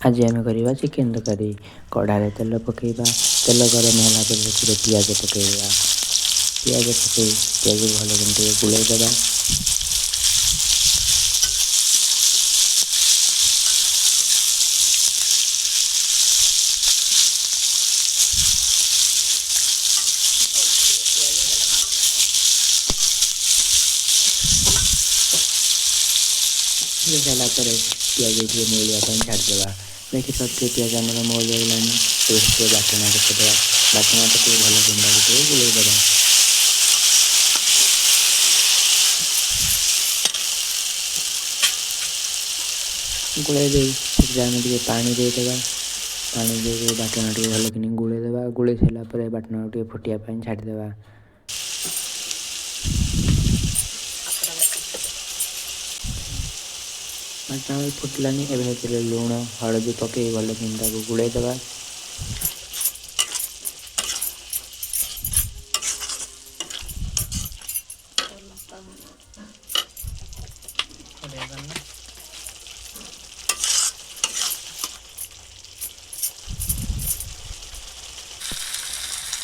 ଆଜି ଆମେ କରିବା ଚିକେନ୍ ତରକାରୀ। କଢ଼ାରେ ତେଲ ପକାଇବା। ତେଲ ଗରମ ହେଲା ପରେ ସେଥିରେ ପିଆଜ ପକାଇବା। ପିଆଜ ପକାଇ ପିଆଜକୁ ଭଲ ଟିକେ ଗୋଳେଇ ଦେବା। ହେଲା ପରେ ପିଆଜ ଟିକେ ମଉଳିବା ପାଇଁ ଛାଡ଼ିଦେବା। ଦେଖିପାରୁଥିବେ ପିଆଜ ଆମର ମଉଳି ଗଲାଣି। ଏବେ ସେଥିରେ ବାଟଣ ପକାଇଦେବା। ବାଟଣ ପକାଇ ଭଲ ଗୁଣ୍ଡକୁ ଟିକେ ଗୋଳେଇ ଦେବା। ଗୋଳେଇ ଦେଇ ସେଥିରେ ଆମେ ଟିକେ ପାଣି ଦେଇଦେବା। ପାଣି ଦେଇକି ବାଟଣ ଟିକେ ଭଲକିନି ଗୋଳେଇ ଦେବା। ଗୋଳେଇ ସାରିଲା ପରେ ବାଟଣକୁ ଟିକେ ଫୁଟିବା ପାଇଁ ଛାଡ଼ିଦେବା। ବାଟଣ ଫୁଟିଲାନି, ଏବେ ସେଥିରେ ଲୁଣ ହଳଦୀ ପକାଇ ଭଲକିନି ତାକୁ ଗୋଳେଇ ଦେବା।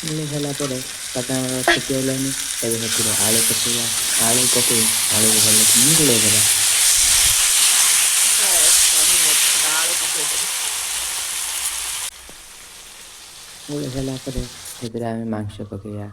ଗୋଳେଇ ସାରିଲା ପରେ ବାଟଣ ଫୁଟିଗଲାନି, ଏବେ ସେଥିରେ ଆଳୁ ପକାଇବା। ଆଳୁ ପକାଇ ଆଳୁକୁ ଭଲକିନି ଗୋଳେଇ ଦେବା। ଗୋଳେଇ ସାରିଲା ପରେ ସେଥିରେ ଆମେ ମାଂସ ପକାଇବା।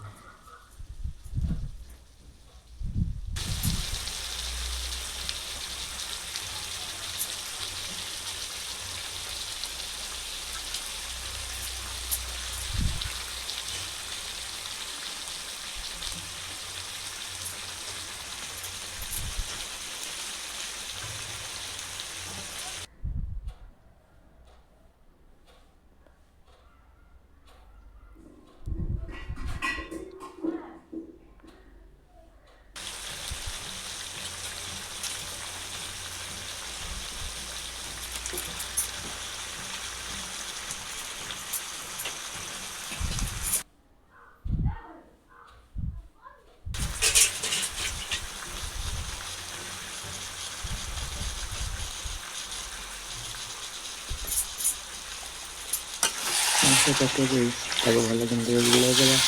ମାଂସ ପକାଇ ଦେଇ ତାକୁ ଭଲକିନି ଟିକେ ଗୋଳେଇ ଦେବା।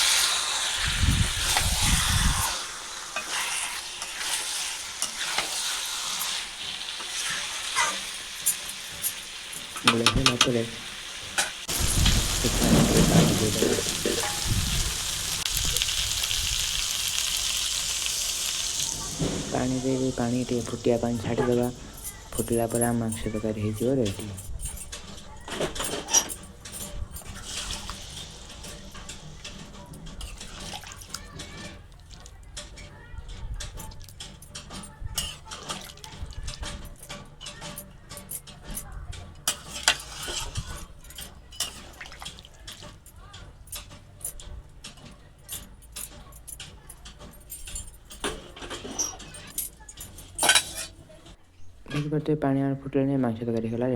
ଗୋଳେଇ ସାରିଲା ପରେ ସେଥିରେ ଆମେ ଟିକେ ପାଣି ଦେଇଦେବା। ପାଣି ଦେଇକି ପାଣି ଟିକେ ଫୁଟିବା ପାଇଁ ଛାଡ଼ିଦେବା। ଫୁଟିଲା ପରେ ଆମ ମାଂସ ତରକାରୀ ହେଇଯିବ ରେଡ଼ି। ଦେଖିପାରୁଥିବେ ପାଣି ଫୁଟିଲାଣି, ମାଂସ ତରକାରୀ ହେଲା।